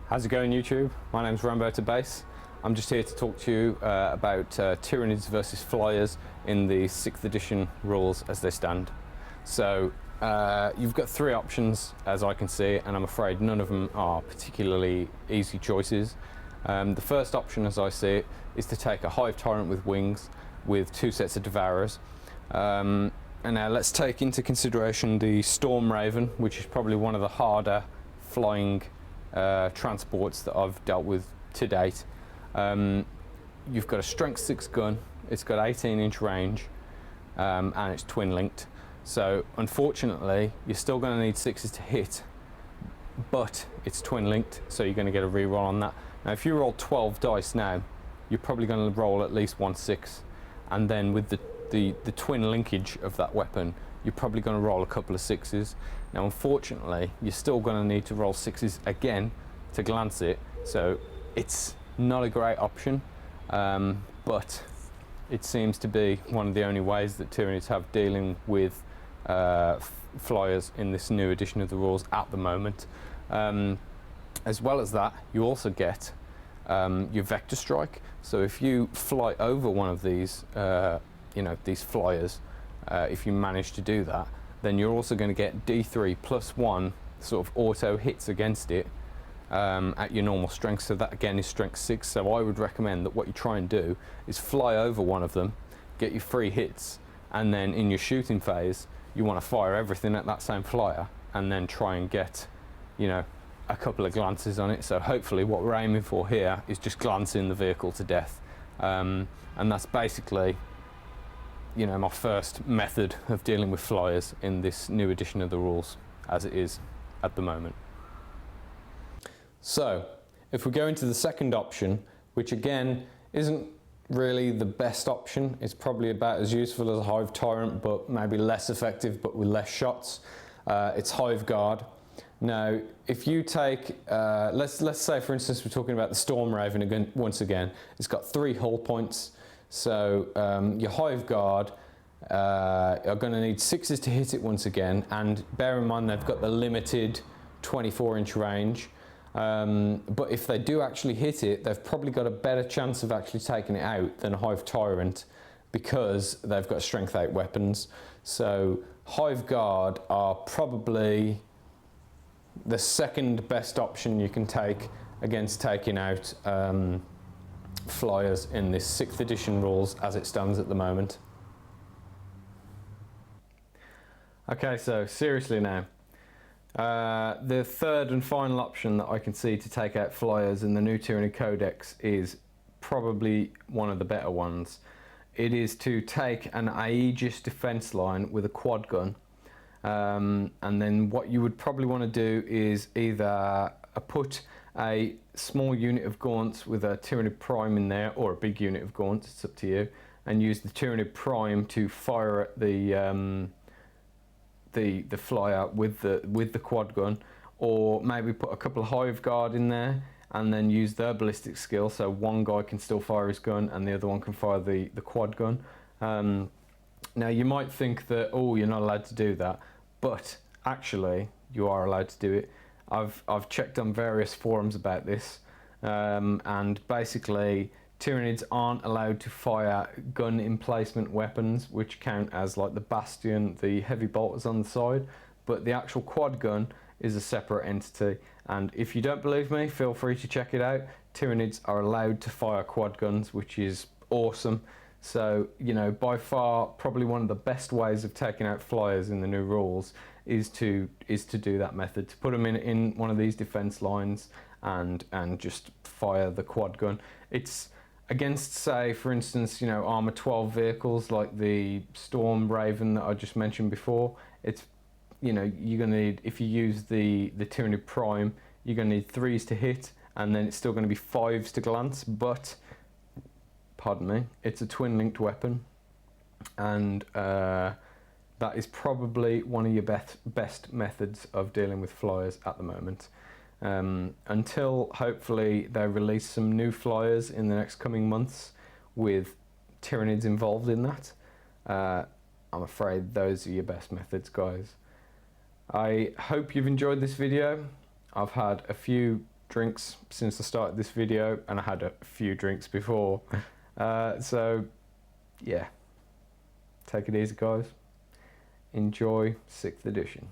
How's it going, YouTube? My name's Rambo to Base. I'm just here to talk to you about Tyranids versus Flyers in the 6th edition rules as they stand. So you've got 3 options as I can see, and I'm afraid none of them are particularly easy choices. The first option as I see it is to take a Hive Tyrant with wings with 2 sets of Devourers. And now let's take into consideration the Storm Raven, which is probably one of the harder flying transports that I've dealt with to date. You've got a strength 6 gun, it's got 18-inch range, and it's twin linked. So unfortunately you're still going to need 6s to hit, but it's twin linked, so you're going to get a reroll on that. Now if you roll 12 dice now, you're probably going to roll at least 1 6, and then with the twin linkage of that weapon, you're probably going to roll a couple of 6s. Now unfortunately you're still going to need to roll 6s again to glance it, so it's not a great option, but it seems to be one of the only ways that Tyranids have dealing with flyers in this new edition of the rules at the moment. As well as that, you also get your Vector Strike. So if you fly over one of these these flyers, if you manage to do that, then you're also going to get D3 plus 1 sort of auto hits against it at your normal strength. So that again is strength 6. So I would recommend that what you try and do is fly over one of them, get your 3 hits, and then in your shooting phase you want to fire everything at that same flyer and then try and get, you know, a couple of glances on it. So hopefully what we're aiming for here is just glancing the vehicle to death, and that's basically, you know, my first method of dealing with flyers in this new edition of the rules as it is at the moment. So if we go into the second option, which again isn't really the best option, it's probably about as useful as a Hive Tyrant but maybe less effective but with less shots, it's Hive Guard. Now if you take let's say for instance we're talking about the Storm Raven again. Once again, it's got 3 hull points. So your Hive Guard are going to need 6s to hit it once again, and bear in mind they've got the limited 24-inch range, but if they do actually hit it, they've probably got a better chance of actually taking it out than a Hive Tyrant because they've got strength 8 weapons. So Hive Guard are probably the second best option you can take against taking out flyers in this 6th edition rules as it stands at the moment. Okay, so seriously now, the third and final option that I can see to take out flyers in the new Tyranid Codex is probably one of the better ones. It is to take an Aegis defense line with a quad gun, and then what you would probably want to do is either put a small unit of Gaunts with a Tyranid Prime in there, or a big unit of Gaunts, it's up to you, and use the Tyranid Prime to fire at the flyer with the quad gun, or maybe put a couple of Hive Guard in there and then use their ballistic skill, so one guy can still fire his gun and the other one can fire the quad gun. Now you might think that, oh, you're not allowed to do that, but actually you are allowed to do it. I've checked on various forums about this, and basically Tyranids aren't allowed to fire gun emplacement weapons, which count as like the Bastion, the heavy bolters on the side, but the actual quad gun is a separate entity. And if you don't believe me, feel free to check it out. Tyranids are allowed to fire quad guns, which is awesome. So, you know, by far probably one of the best ways of taking out flyers in the new rules is to do that method, to put them in one of these defense lines and just fire the quad gun. It's against, say, for instance, you know, armor 12 vehicles like the Storm Raven that I just mentioned before. It's you know, you're going to need, if you use the Tyranid Prime, you're going to need 3s to hit, and then it's still going to be 5s to glance, but, pardon me, it's a twin linked weapon, and that is probably one of your best methods of dealing with flyers at the moment. Until hopefully they release some new flyers in the next coming months with Tyranids involved in that, I'm afraid those are your best methods, guys. I hope you've enjoyed this video. I've had a few drinks since I started this video, and I had a few drinks before. So yeah, take it easy, guys. Enjoy 6th edition.